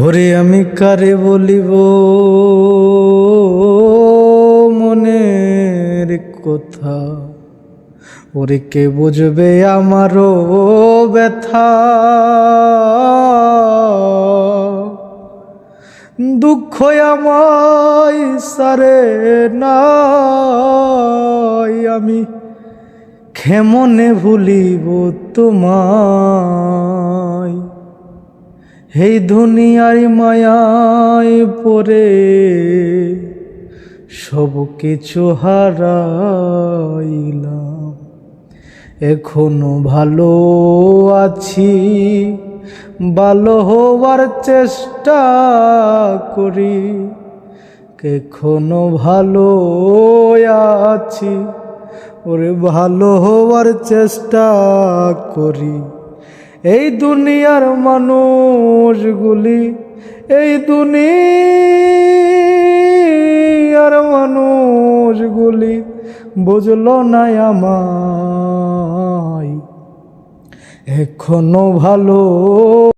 ওরে আমি কারে বলিব মনের কথা, ওরে কে বুঝবে আমারও ব্যথা। দুঃখ আমায় সারে নাই, আমি কেমনে ভুলিব তোমায়। এই দুনিয়ার মায়ায় পড়ে সব কিছু হারাইলাম। এখনো ভালো আছি, ভালো হওয়ার চেষ্টা করি। এখনো ভালো আছি, ওরে ভালো হওয়ার চেষ্টা করি। এই দুনিয়ার মানুষগুলি, এই দুনিয়ার মানুষগুলি বুঝলো না আমায়। এখনো ভালো